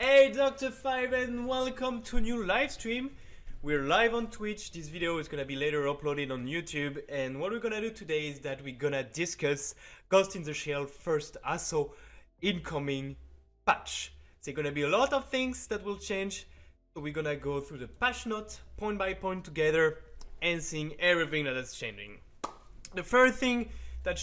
Hey Dr. Five and welcome to a new live stream. We're live on Twitch. This video is gonna be later uploaded on YouTube, and what we're gonna do today is that we're gonna discuss Ghost in the Shell first ASO incoming patch. There's gonna be a lot of things that will change, so we're gonna go through the patch note point by point together and seeing everything that is changing. The first thing that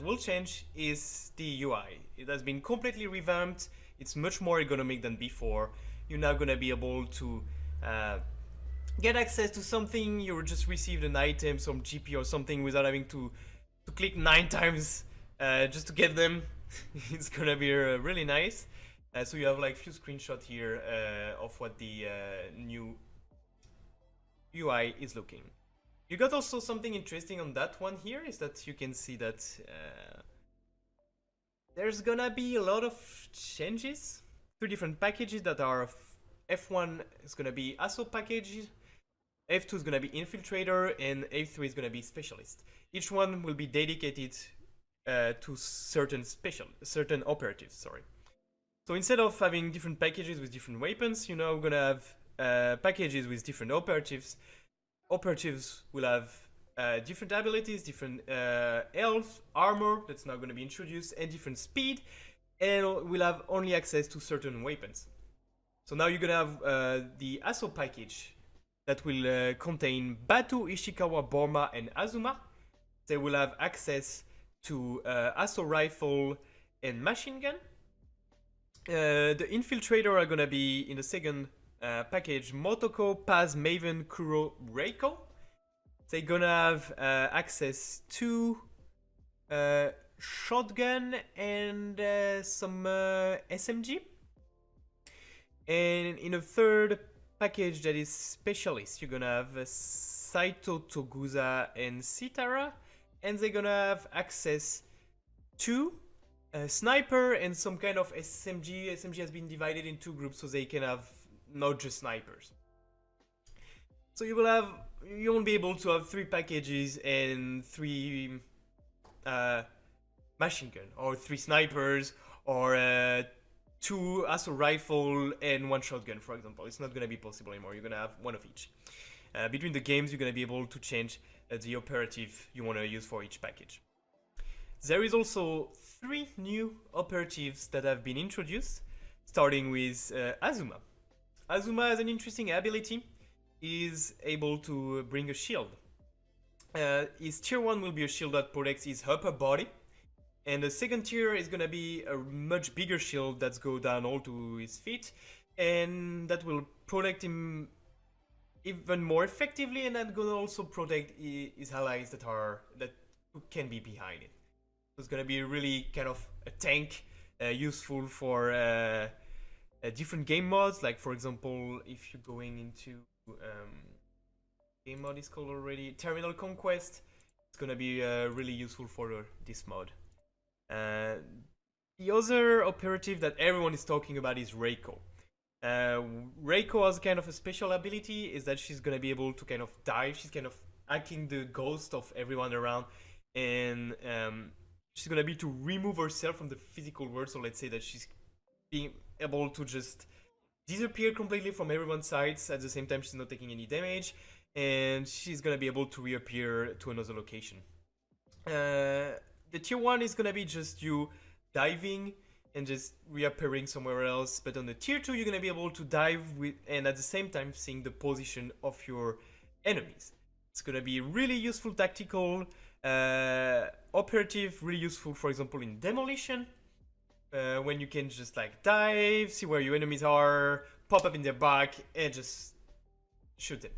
will change is the UI. It has been completely revamped. It's much more ergonomic than before. You're now gonna be able to get access to something. You just received an item, some GP or something, without having to click 9 times just to get them. It's gonna be really nice. So you have like few screenshots here of what the new UI is looking. You got also something interesting on that one here, is that you can see that there's gonna be a lot of changes. 2 different packages that are F1 is gonna be ASO package, F2 is gonna be Infiltrator, and F3 is gonna be Specialist. Each one will be dedicated to certain operatives. Sorry. So instead of having different packages with different weapons, you're now gonna have packages with different operatives. Operatives will have different abilities, different health, armor that's now going to be introduced, and different speed, and will have only access to certain weapons. So now you're going to have the ASO package that will contain Batu, Ishikawa, Borma, and Azuma. They will have access to ASO rifle and machine gun. The Infiltrator are going to be in the second package Motoko, Paz, Maven, Kuro, Reiko. They're gonna have access to shotgun and some SMG. And in a third package that is Specialist, you're gonna have Saito, Togusa, and Sitara. And they're gonna have access to Sniper and some kind of SMG. SMG has been divided in 2 groups, so they can have not just snipers. So you won't be able to have 3 packages and 3 machine gun, or 3 snipers, or 2 ASO rifle and 1 shotgun, for example. It's not gonna be possible anymore. You're gonna have 1 of each. Between the games, you're gonna be able to change the operative you wanna use for each package. There is also 3 new operatives that have been introduced, starting with Azuma. Azuma has an interesting ability. Is able to bring a shield. His tier 1 will be a shield that protects his upper body, and the second tier is gonna be a much bigger shield that goes down all to his feet, and that will protect him even more effectively, and that gonna also protect his allies that can be behind it. So it's gonna be really kind of a tank, useful for different game modes. Like for example, if you're going into game mode is called already Terminal Conquest, it's gonna be really useful for this mode. The other operative that everyone is talking about is Reiko. Reiko has kind of a special ability, is that she's gonna be able to kind of dive. She's kind of acting the ghost of everyone around, and she's gonna be to remove herself from the physical world. So let's say that she's being able to just disappear completely from everyone's sides. At the same time, she's not taking any damage, and she's gonna be able to reappear to another location. The tier 1 is gonna be just you diving and just reappearing somewhere else, but on the tier 2 you're gonna be able to dive with, and at the same time seeing the position of your enemies. It's gonna be really useful tactical operative, really useful for example in demolition. When you can just like dive, see where your enemies are, pop up in their back, and just shoot them.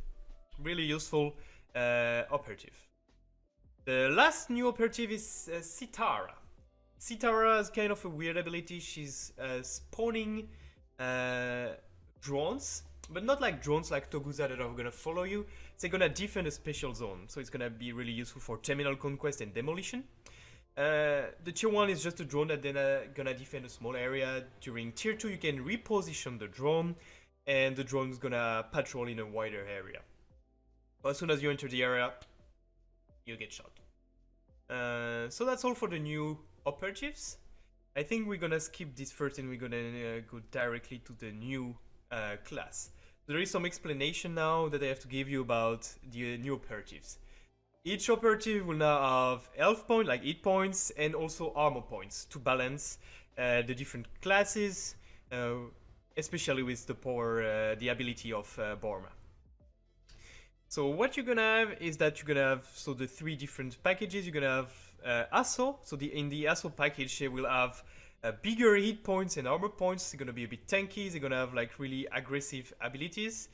Really useful operative. The last new operative is Sitara. Sitara has kind of a weird ability. She's spawning drones, but not like drones like Togusa that are gonna follow you. They're gonna defend a special zone, so it's gonna be really useful for Terminal Conquest and Demolition. The tier 1 is just a drone that then gonna defend a small area. During tier 2 you can reposition the drone, and the drone is gonna patrol in a wider area. But as soon as you enter the area, you get shot. So that's all for the new operatives. I think we're gonna skip this first and we're gonna go directly to the new class. There is some explanation now that I have to give you about the new operatives. Each operative will now have health points, like hit points, and also armor points to balance the different classes, especially with the power, the ability of Borma. So what you're gonna have is that you're gonna have the three different packages. You're gonna have Asso. So in the Asso package, they will have bigger hit points and armor points. They're gonna be a bit tanky. They're gonna have like really aggressive abilities.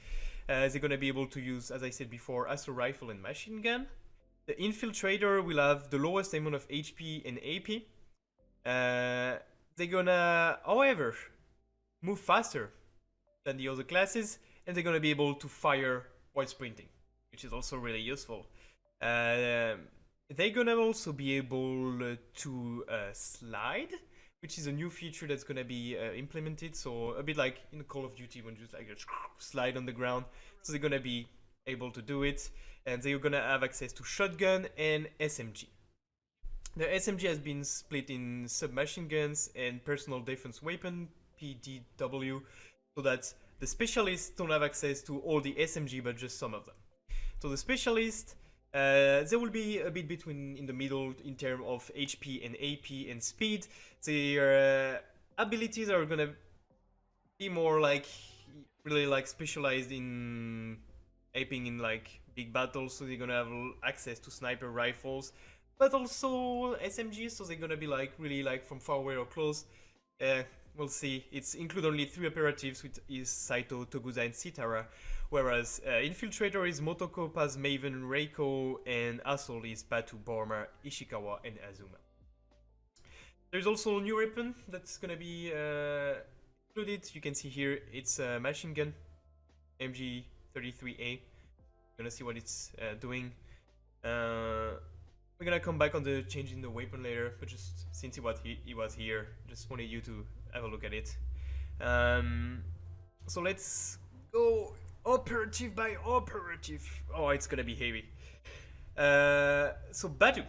They're gonna be able to use, as I said before, Asso rifle and machine gun. The Infiltrator will have the lowest amount of HP and AP. They're gonna, however, move faster than the other classes, and they're gonna be able to fire while sprinting, which is also really useful. They're gonna also be able to slide, which is a new feature that's gonna be implemented. So a bit like in Call of Duty when you just like slide on the ground. So they're gonna be able to do it, and they're gonna have access to shotgun and SMG. The SMG has been split in submachine guns and personal defense weapon (PDW), so that the specialists don't have access to all the SMG but just some of them. So the specialists, they will be a bit between in the middle in terms of HP and AP and speed. Their abilities are gonna be more like really like specialized in aping in like big battles, so they're gonna have access to sniper rifles, but also SMGs, so they're gonna be like really like from far away or close. We'll see. It's include only 3 operatives, which is Saito, Togusa, and Sitara, whereas Infiltrator is Motoko, Paz, Maven, Reiko, and Asol is Batu, Borma, Ishikawa, and Azuma. There's also a new weapon that's gonna be included. You can see here it's a machine gun, MG33A. Gonna see what it's doing. We're gonna come back on the change in the weapon later, but just since he was here, just wanted you to have a look at it. So let's go operative by operative. Oh, it's gonna be heavy. So Batu.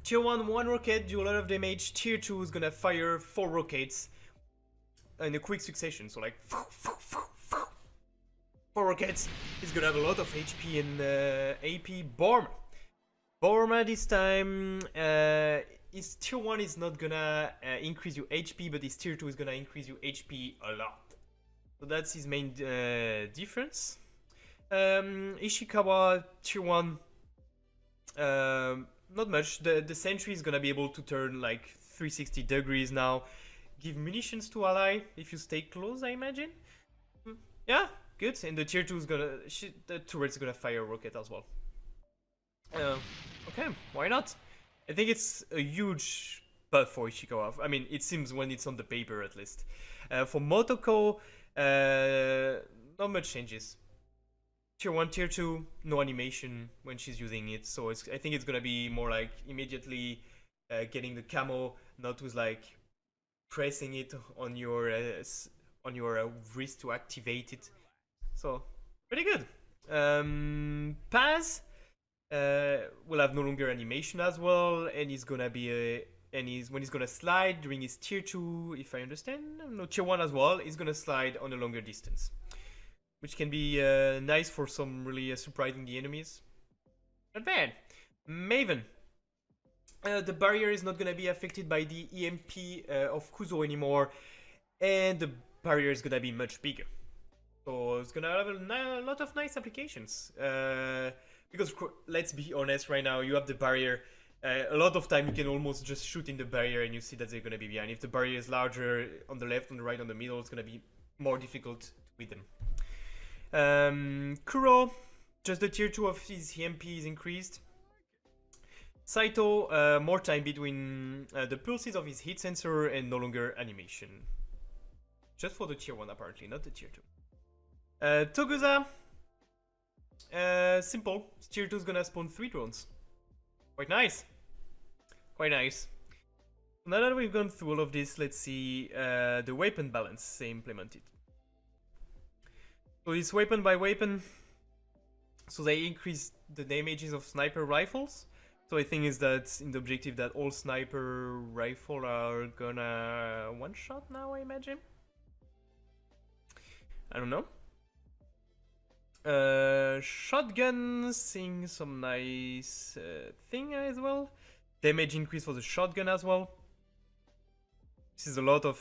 Tier 1 rocket, do a lot of damage. Tier 2 is gonna fire 4 rockets in a quick succession, so like 4 rockets. He's gonna have a lot of HP and AP. Borma this time, his tier 1 is not gonna increase your HP, but his tier 2 is gonna increase your HP a lot. So that's his main difference. Ishikawa tier 1, not much. The sentry is gonna be able to turn like 360 degrees now. Give munitions to ally if you stay close, I imagine. Yeah, good. And the tier 2 is gonna, the turret's gonna fire a rocket as well. Okay, why not? I think it's a huge buff for Ishikawa. I mean, it seems when it's on the paper at least. For Motoko, not much changes. Tier 1, Tier 2, no animation when she's using it, so I think it's gonna be more like immediately getting the camo, not with like pressing it on your wrist to activate it. So, pretty good. Paz will have no longer animation as well, and he's gonna be when he's gonna slide during his tier 2, if I understand, no, tier 1 as well, he's gonna slide on a longer distance, which can be nice for some really surprising the enemies. Not bad. Maven. The barrier is not gonna be affected by the EMP of Kuzo anymore, and the barrier is gonna be much bigger. So it's gonna have a lot of nice applications. Because let's be honest, right now you have the barrier. A lot of time you can almost just shoot in the barrier and you see that they're gonna be behind. If the barrier is larger on the left, on the right, on the middle, it's gonna be more difficult with them. Kuro, just the tier 2 of his EMP is increased. Saito, more time between the pulses of his heat sensor and no longer animation. Just for the tier 1 apparently, not the tier 2. Togusa, simple. Tier 2 is gonna spawn 3 drones. Quite nice. Quite nice. Now that we've gone through all of this, let's see the weapon balance they implemented. So it's weapon by weapon. So they increased the damages of sniper rifles. So I think is that in the objective that all sniper rifle are gonna one shot now, I imagine. I don't know. Shotgun, seeing some nice thing as well. Damage increase for the shotgun as well. This is a lot of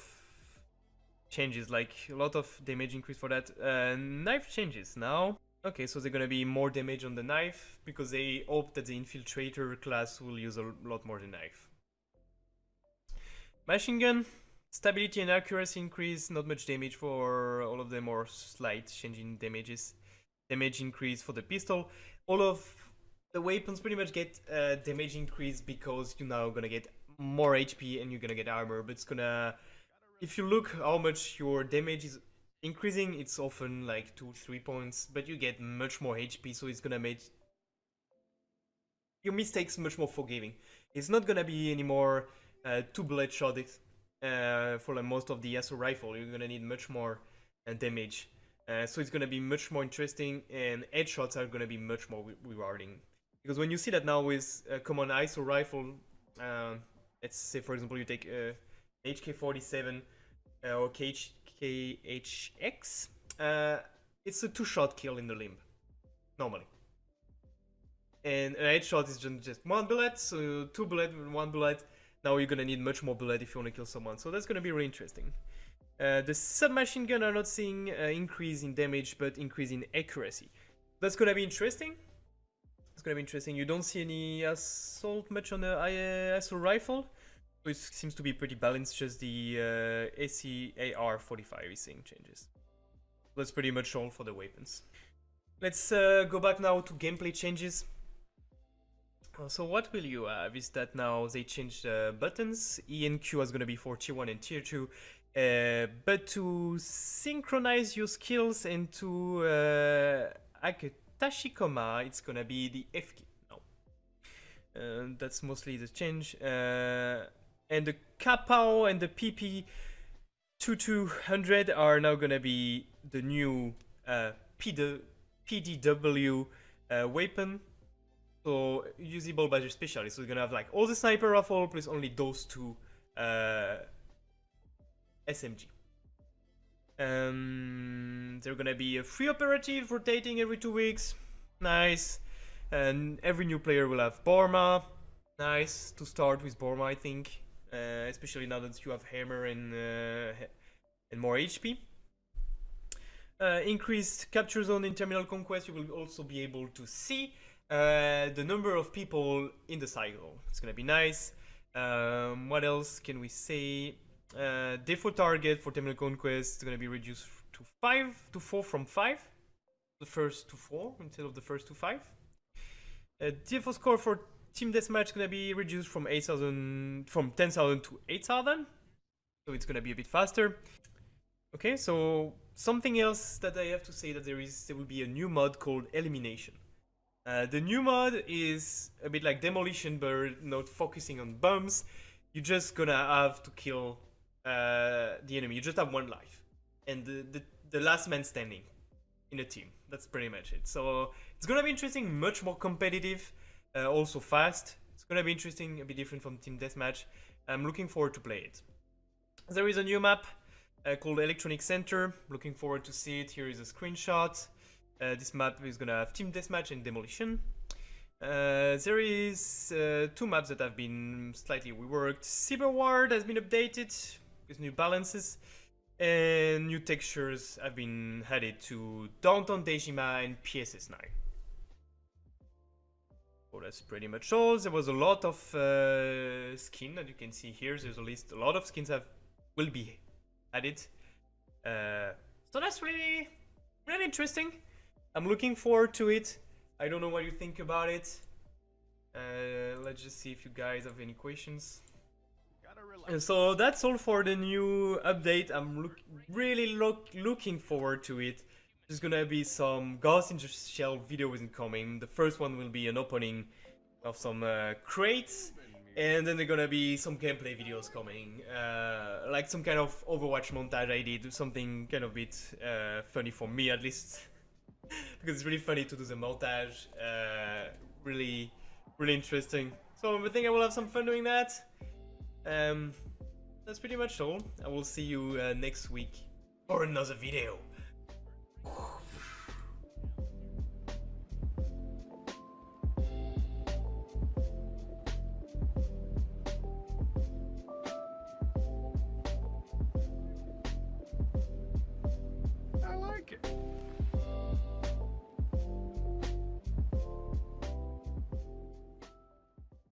changes, like a lot of damage increase for that. Knife changes now. Okay, so they're gonna be more damage on the knife because they hope that the infiltrator class will use a lot more the knife. Machine gun, stability and accuracy increase, not much damage for all of them or slight change in damages. Damage increase for the pistol. All of the weapons pretty much get damage increase because you're now gonna get more HP and you're gonna get armor, but it's gonna... If you look how much your damage is increasing, it's often like 2-3 points, but you get much more HP, so it's gonna make your mistakes much more forgiving. It's not gonna be anymore 2 bullet shot for like most of the assault rifle. You're gonna need much more damage. So it's gonna be much more interesting, and headshots are gonna be much more rewarding. Because when you see that now with a common ISO rifle, let's say for example you take HK47 or KHX, it's a 2-shot kill in the limb, normally. And a headshot is just 1 bullet, so 2 bullets with 1 bullet. Now you're gonna need much more bullet if you want to kill someone, so that's gonna be really interesting. The submachine gun are not seeing increase in damage, but increase in accuracy. That's gonna be interesting. It's gonna be interesting. You don't see any assault much on the assault rifle, so it seems to be pretty balanced. Just the ACAR-45 is seeing changes. That's pretty much all for the weapons. Let's go back now to gameplay changes. So what will you have is that now they changed the buttons. E and Q is gonna be for tier 1 and tier 2. But to synchronize your skills and to act a Tashikoma, it's gonna be the F key now. That's mostly the change. And the Kapao and the PP 2200 are now gonna be the new PDW weapon. So usable by your specialist. So you're gonna have like all the sniper rifle plus only those two SMG. They're gonna be a free operative rotating every 2 weeks. Nice. And every new player will have Borma. Nice to start with Borma, I think. Especially now that you have Hammer and more HP. Increased capture zone in Terminal Conquest. You will also be able to see the number of people in the cycle. It's gonna be nice. What else can we say? Default target for Terminal Conquest is going to be reduced to 4 from 5. The first to 4 instead of the first to 5. Default score for Team Deathmatch is going to be reduced from 10,000 to 8,000. So it's going to be a bit faster. Okay, so something else that I have to say that there will be a new mod called Elimination. The new mod is a bit like Demolition, but not focusing on bombs. You're just gonna have to kill the enemy. You just have 1 life, and the last man standing in a team. That's pretty much it. So it's gonna be interesting, much more competitive, also fast. It's gonna be interesting, a bit different from Team Deathmatch. I'm looking forward to play it. There is a new map called Electronic Center. Looking forward to see it. Here is a screenshot. This map is gonna have Team Deathmatch and Demolition. There is 2 maps that have been slightly reworked. Cyberward has been updated with new balances, and new textures have been added to Downtown Dejima and PSS9. So that's pretty much all. There was a lot of skin that you can see here. There's a list. A lot of skins will be added. So that's really interesting. I'm looking forward to it. I don't know what you think about it. Let's just see if you guys have any questions. And so that's all for the new update. I'm really looking forward to it. There's gonna be some Ghost in the Shell videos incoming. The first one will be an opening of some crates, and then there's gonna be some gameplay videos coming, like some kind of Overwatch montage I did, something kind of bit funny for me at least. Because it's really funny to do the montage, really really interesting. So I think I will have some fun doing that. That's pretty much all. I will see you next week for another video. I like it.